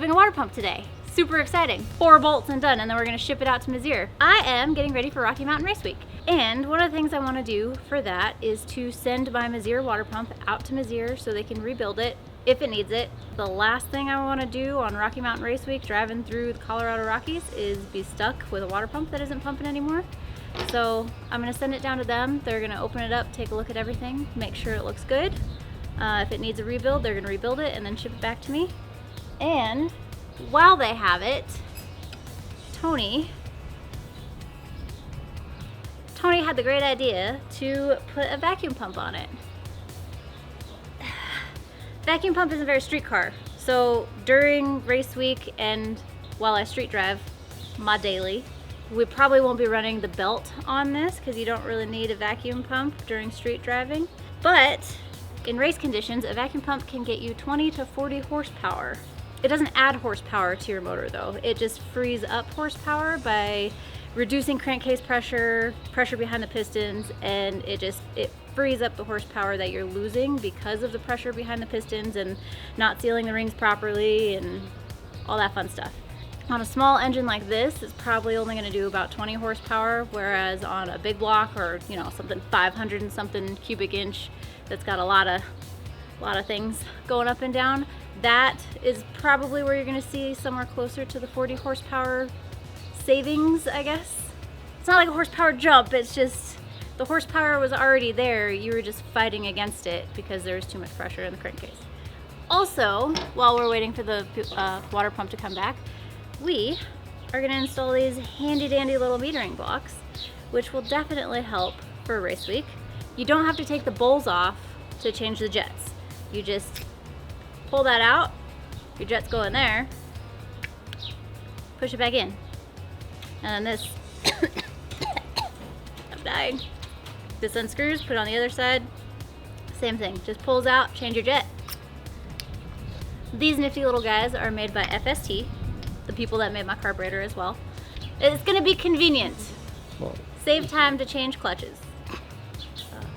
swapping a water pump today. Super exciting. 4 bolts and done, and then we're gonna ship it out to Mizzier. I am getting ready for Rocky Mountain Race Week. And one of the things I wanna do for that is to send my Mizzier water pump out to Mizzier so they can rebuild it if it needs it. The last thing I wanna do on Rocky Mountain Race Week, driving through the Colorado Rockies, is be stuck with a water pump that isn't pumping anymore. So I'm gonna send it down to them. They're gonna open it up, take a look at everything, make sure it looks good. If it needs a rebuild, they're gonna rebuild it and then ship it back to me. And while they have it, Tony had the great idea to put a vacuum pump on it. Vacuum pump isn't very street car, so during race week and while I street drive my daily, we probably won't be running the belt on this because you don't really need a vacuum pump during street driving. But in race conditions, a vacuum pump can get you 20 to 40 horsepower. It doesn't add horsepower to your motor though. It just frees up horsepower by reducing crankcase pressure behind the pistons, and it frees up the horsepower that you're losing because of the pressure behind the pistons and not sealing the rings properly and all that fun stuff. On a small engine like this, it's probably only going to do about 20 horsepower, whereas on a big block or something 500 and something cubic inch that's got a lot of things going up and down, that is probably where you're going to see somewhere closer to the 40 horsepower savings, I guess. It's not like a horsepower jump, it's just the horsepower was already there, you were just fighting against it because there was too much pressure in the crankcase. Also, while we're waiting for the water pump to come back, we are going to install these handy dandy little metering blocks, which will definitely help for race week. You don't have to take the bowls off to change the jets. You just pull that out, your jets go in there, push it back in. And then this, I'm dying. This unscrews, put it on the other side, same thing, just pulls out, change your jet. These nifty little guys are made by FST, the people that made my carburetor as well. It's gonna be convenient. Save time to change clutches.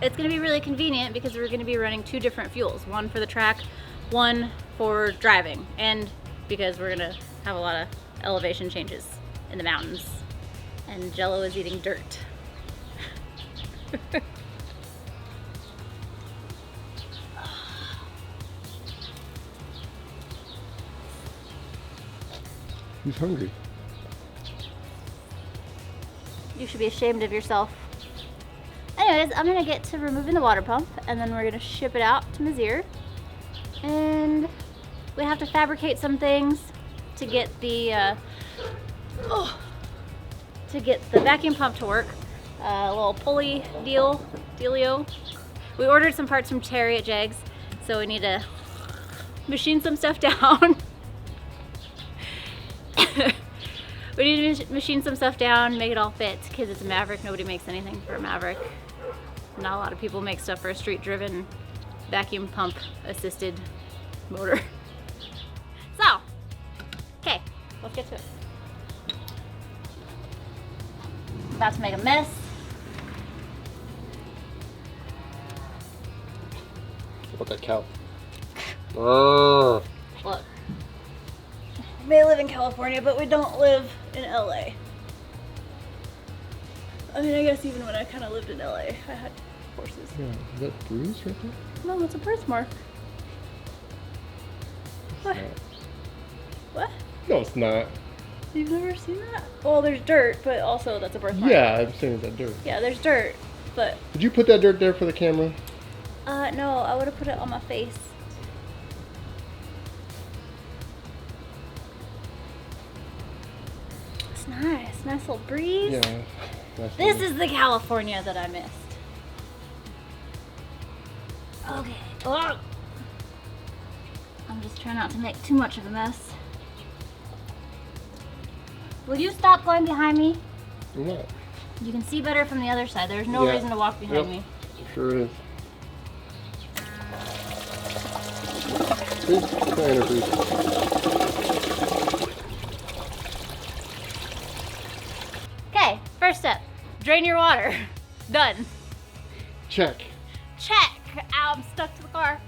It's gonna be really convenient because we're gonna be running 2 different fuels, one for the track, one for driving, and because we're gonna have a lot of elevation changes in the mountains, and Jello is eating dirt. He's hungry. You should be ashamed of yourself. Anyways, I'm gonna get to removing the water pump and then we're gonna ship it out to Mizzier. And we have to fabricate some things to get the vacuum pump to work. A little pulley dealio. We ordered some parts from Terry at Jags, so we need to machine some stuff down. We need to machine some stuff down, make it all fit, because it's a Maverick. Nobody makes anything for a Maverick. Not a lot of people make stuff for a street-driven, vacuum pump assisted motor. So, okay, let's get to it. About to make a mess. What that cow? Oh. Look, we may live in California, but we don't live in LA. I mean, I guess even when I kind of lived in LA, I had horses. Yeah, is that bruise right there? No, that's a birthmark. What? What? No, it's not. You've never seen that? Well, there's dirt, but also that's a birthmark. Yeah, I'm saying that dirt. Yeah, there's dirt, but... Did you put that dirt there for the camera? No, I would have put it on my face. It's nice. Nice little breeze. Yeah. This is the California that I missed. Okay. Oh. I'm just trying not to make too much of a mess. Will you stop going behind me? What? You can see better from the other side. There's no reason to walk behind me. Sure is. Kind of breeze. Okay, first step. Drain your water. Done. Check. Check. Ow, I'm stuck to the car.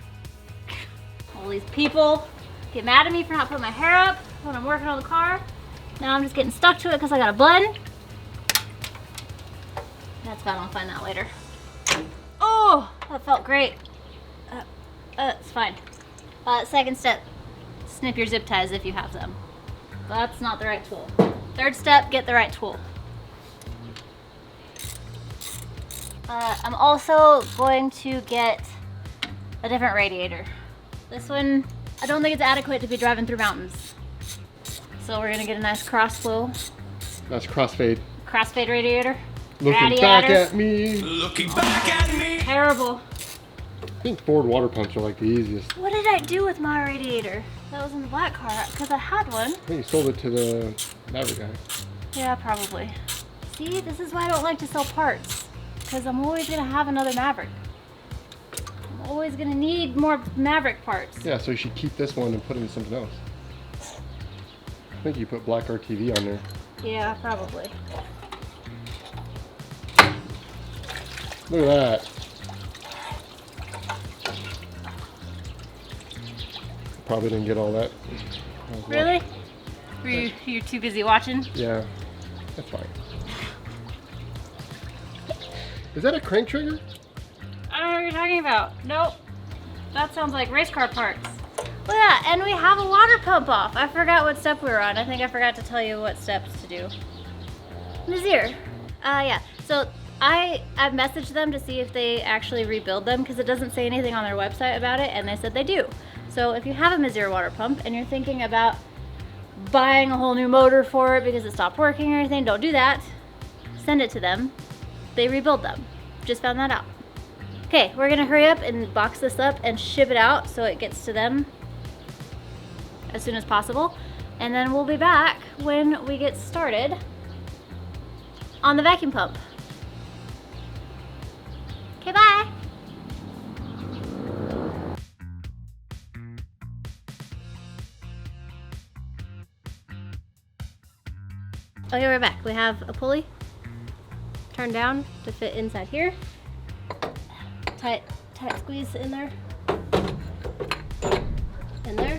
All these people get mad at me for not putting my hair up. when I'm working on the car. Now I'm just getting stuck to it because I got a bun. That's fine, I'll find that later. Oh, that felt great. It's fine. Second step, snip your zip ties if you have them. That's not the right tool. Third step, get the right tool. I'm also going to get a different radiator. This one, I don't think it's adequate to be driving through mountains. So we're gonna get a nice crossflow. That's crossfade. Crossfade radiator. Looking back at me. Looking back at me. Terrible. I think Ford water pumps are like the easiest. What did I do with my radiator? That was in the black car, because I had one. I think you sold it to the Maverick guy. Yeah, probably. See, this is why I don't like to sell parts. Because I'm always gonna have another Maverick. I'm always gonna need more Maverick parts. Yeah, so you should keep this one and put it in something else. I think you put black RTV on there. Yeah, probably. Look at that. Probably didn't get all that. Really? Were you too busy watching? Yeah, that's fine. Is that a crank trigger? I don't know what you're talking about. Nope. That sounds like race car parts. Look at that, and we have a water pump off. I forgot what step we were on. I think I forgot to tell you what steps to do. Nazir. Yeah, so I've messaged them to see if they actually rebuild them because it doesn't say anything on their website about it, and they said they do. So if you have a Mazir water pump and you're thinking about buying a whole new motor for it because it stopped working or anything, don't do that. Send it to them. They rebuild them. Just found that out. Okay, we're gonna hurry up and box this up and ship it out so it gets to them as soon as possible. And then we'll be back when we get started on the vacuum pump. Okay, bye. Okay, we're back. We have a pulley turned down to fit inside here. Tight squeeze in there. In there.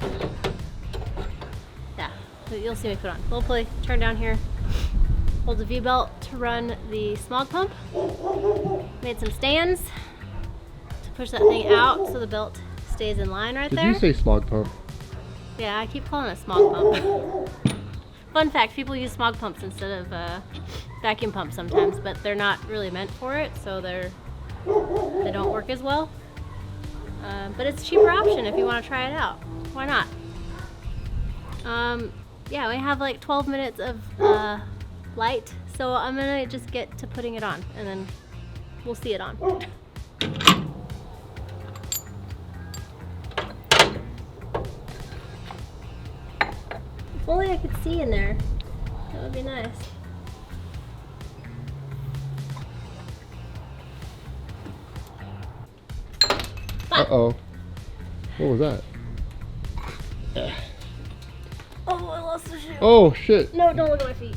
Yeah, you'll see me put on. Little pulley turned down here. Holds a V-belt to run the smog pump. Made some stands to push that thing out so the belt stays in line right there. Did you say smog pump? Yeah, I keep calling it a smog pump. Fun fact, people use smog pumps instead of vacuum pumps sometimes, but they're not really meant for it, so they don't work as well. But it's a cheaper option if you want to try it out. Why not? Yeah, we have like 12 minutes of light, so I'm gonna just get to putting it on, and then we'll see it on. If only I could see in there. That would be nice. Uh-oh. What was that? Oh, I lost the shoe. Oh, shit. No, don't look at my feet.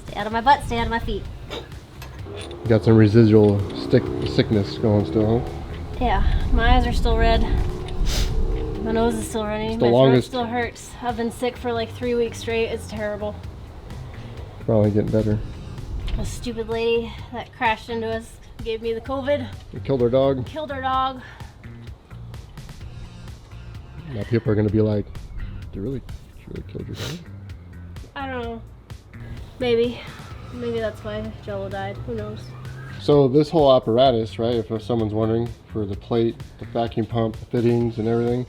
Stay out of my butt, stay out of my feet. Got some residual sickness going still, huh? Yeah, my eyes are still red. My nose is still running. My throat still hurts. I've been sick for like 3 weeks straight. It's terrible. Probably getting better. A stupid lady that crashed into us gave me the COVID. You killed her dog? Killed her dog. Now people are going to be like, she really killed your dog? I don't know. Maybe. Maybe that's why Jello died. Who knows? So this whole apparatus, right, if someone's wondering, for the plate, the vacuum pump, the fittings and everything,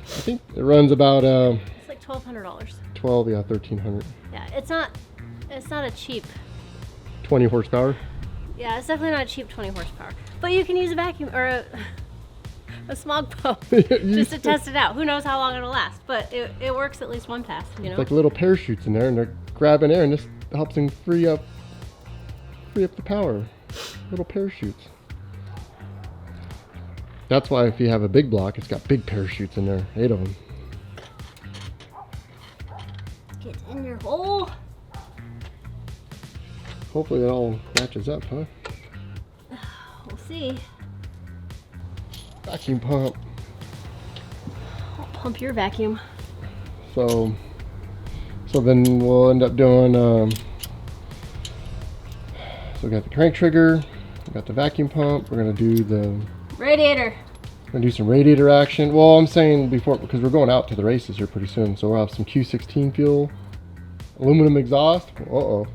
I think it runs about it's like $1,200. 12, yeah, 1,300. Yeah, it's not a cheap. 20 horsepower? Yeah, it's definitely not a cheap 20 horsepower. But you can use a vacuum or a smog pump just to test it out. Who knows how long it'll last, but it works at least one pass, you know? It's like little parachutes in there, and they're grabbing air, and this helps them free up the power. Little parachutes. That's why if you have a big block, it's got big parachutes in there, 8 of them. Get in your hole. Hopefully it all matches up, huh? We'll see. Vacuum pump. I'll pump your vacuum. So then we'll end up doing, so we got the crank trigger, we got the vacuum pump, we're gonna do the radiator. We're gonna do some radiator action. Well, I'm saying before, because we're going out to the races here pretty soon, so we'll have some Q16 fuel, aluminum exhaust. Uh-oh.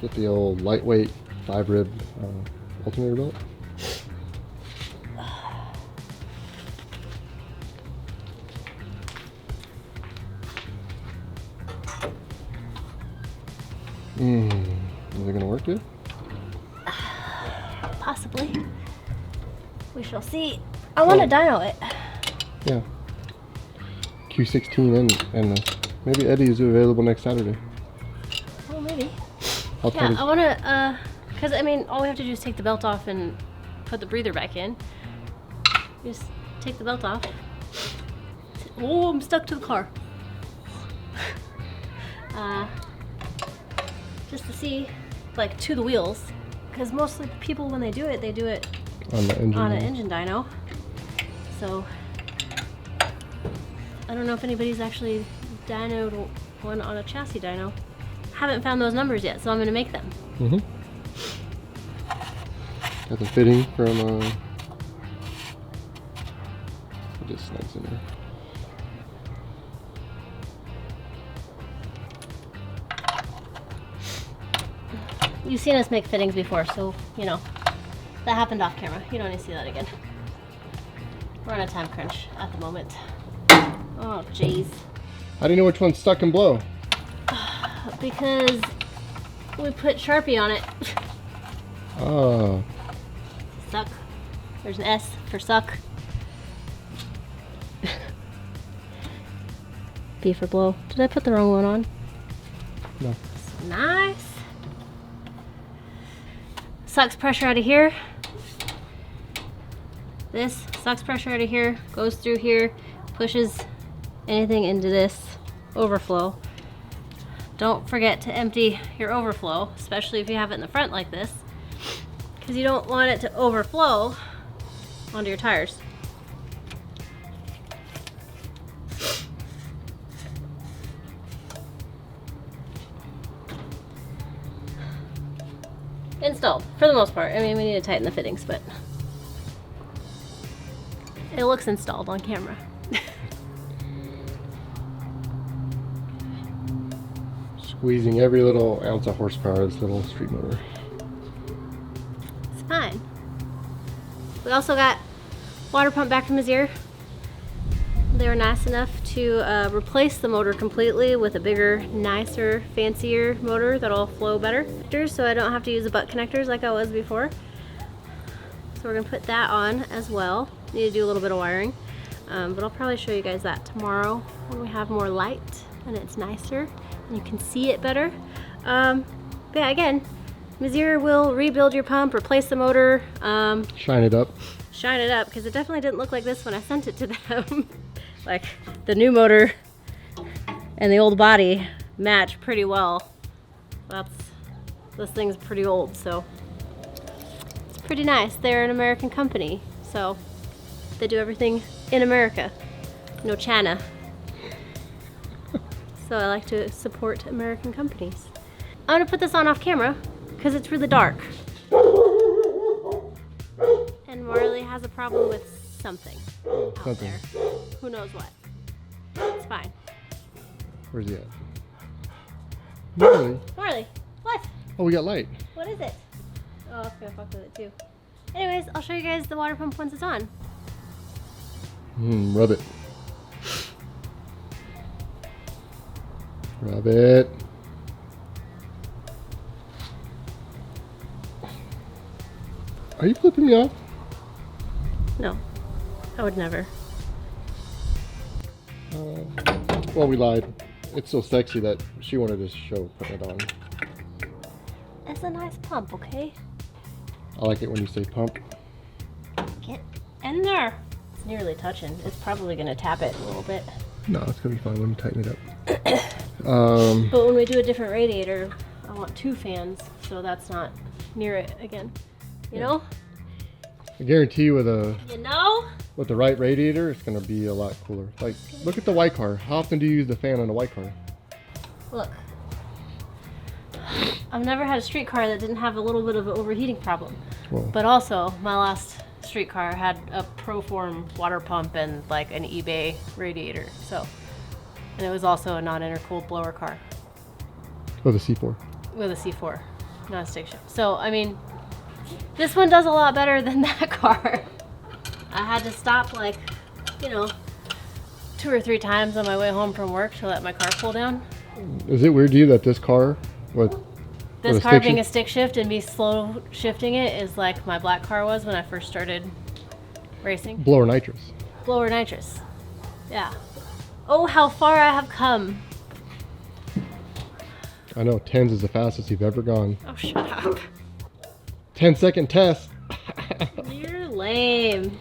Get the old lightweight 5-rib alternator belt. Is it gonna work good? Possibly. We shall see. I want to dyno it. Yeah. Q16 and this. Maybe Eddie is available next Saturday. Oh, maybe. Yeah, I want to, because I mean, all we have to do is take the belt off and put the breather back in. Just take the belt off. Oh, I'm stuck to the car. Just to see, like, to the wheels. Because most of the people, when they do it on the engine. On an engine dyno. So, I don't know if anybody's actually dynoed one on a chassis dyno. Haven't found those numbers yet, so I'm going to make them. Got the fitting from, just snags in there. You've seen us make fittings before, so, you know, that happened off camera. You don't need to see that again. We're on a time crunch at the moment. Oh, jeez. How do you know which one's stuck and blow? Because we put Sharpie on it. Oh. Suck. There's an S for suck. B for blow. Did I put the wrong one on? No. Nice. Sucks pressure out of here. This sucks pressure out of here, goes through here, pushes anything into this overflow. Don't forget to empty your overflow, especially if you have it in the front like this, because you don't want it to overflow onto your tires. Installed, for the most part. I mean, we need to tighten the fittings, but it looks installed on camera. Squeezing every little ounce of horsepower of this little street motor. It's fine. We also got water pump back from his ear. They were nice enough to replace the motor completely with a bigger, nicer, fancier motor that'll flow better. So I don't have to use the butt connectors like I was before. So we're gonna put that on as well. Need to do a little bit of wiring, but I'll probably show you guys that tomorrow when we have more light and it's nicer and you can see it better. But yeah, again, Mizir will rebuild your pump, replace the motor. Shine it up. Shine it up, because it definitely didn't look like this when I sent it to them. Like, the new motor and the old body match pretty well. This thing's pretty old, so it's pretty nice. They're an American company, so they do everything in America, no China. So I like to support American companies. I'm gonna put this on off camera because it's really dark. And Marley has a problem with something out there. Who knows what? It's fine. Where's he at? Marley? Marley, what? Oh, we got light. What is it? Oh, it's gonna fuck with it too. Anyways, I'll show you guys the water pump once it's on. Rub it. Rub it. Are you flipping me off? No, I would never. Well, we lied. It's so sexy that she wanted to show putting it on. It's a nice pump, okay? I like it when you say pump. Get in there. It's nearly touching. It's probably gonna tap it a little bit. No, it's gonna be fine when you tighten it up. But when we do a different radiator, I want 2 fans, so that's not near it again. You know? I guarantee you with You know? the right radiator, it's gonna be a lot cooler. Like, look at the white car. How often do you use the fan on a white car? Look. I've never had a street car that didn't have a little bit of an overheating problem. Well, But also, my last street car had a Proform water pump and like an eBay radiator. So, and it was also a non-intercooled blower car with a C4. with a C4, not a stick shift. So, I mean, this one does a lot better than that car. I had to stop like, you know, 2 or 3 times on my way home from work to let my car cool down. Is it weird to you that this car with This a car stick being a shift? stick shift and me slow shifting it is like my black car was when I first started racing. Blower nitrous? Blower nitrous. Yeah. Oh, how far I have come. I know 10s is the fastest you've ever gone. Oh, shut up. 10-second test. You're lame.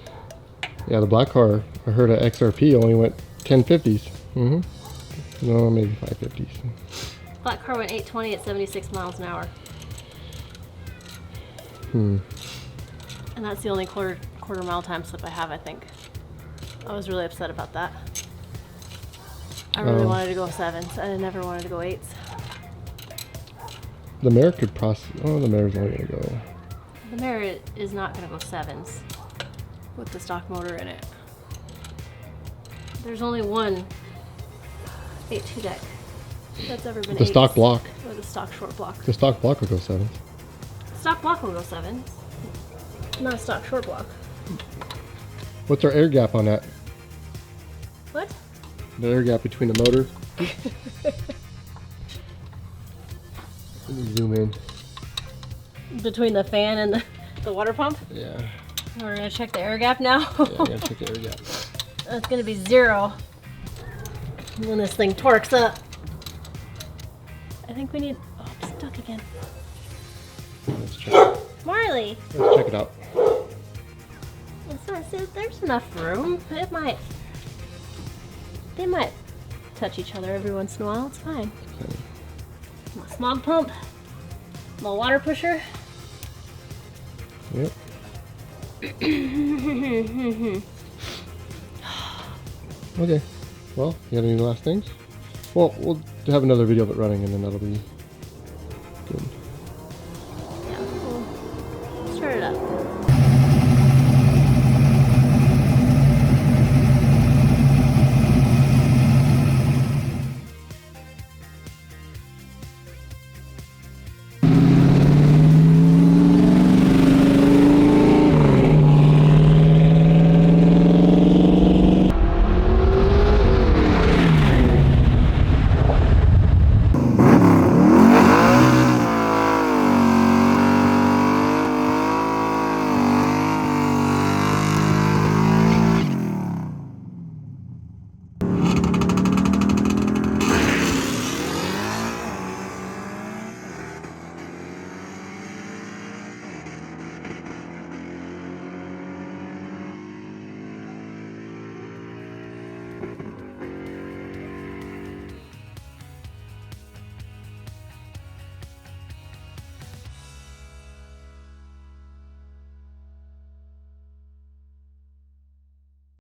Yeah, the black car, I heard a XRP only went 1050s. No, maybe 550s. Black car went 820 at 76 miles an hour. And that's the only quarter mile time slip I have, I think. I was really upset about that. I really wanted to go 7s. I never wanted to go 8s. The Maverick could the Maveric's only gonna go. The Maverick is not going to go 7s with the stock motor in it. There's only one 8.2 deck that's ever been The stock 8s, block. or the stock short block. The stock block would go 7s. Stock block will go 7s, not a stock short block. What's our air gap on that? What? The air gap between the motor. Let me zoom in. Between the fan and the water pump? Yeah. We're going to check the air gap now. Yeah, I gotta check the air gap. That's going to be 0 when this thing torques up. I think we need... Oh, I'm stuck again. Let's check. Marley! Let's check it out. There's enough room. They might touch each other every once in a while. It's fine. My smog pump. My water pusher. Yep. Okay. Well, you got any last things? Well, we'll have another video of it running, and then that'll be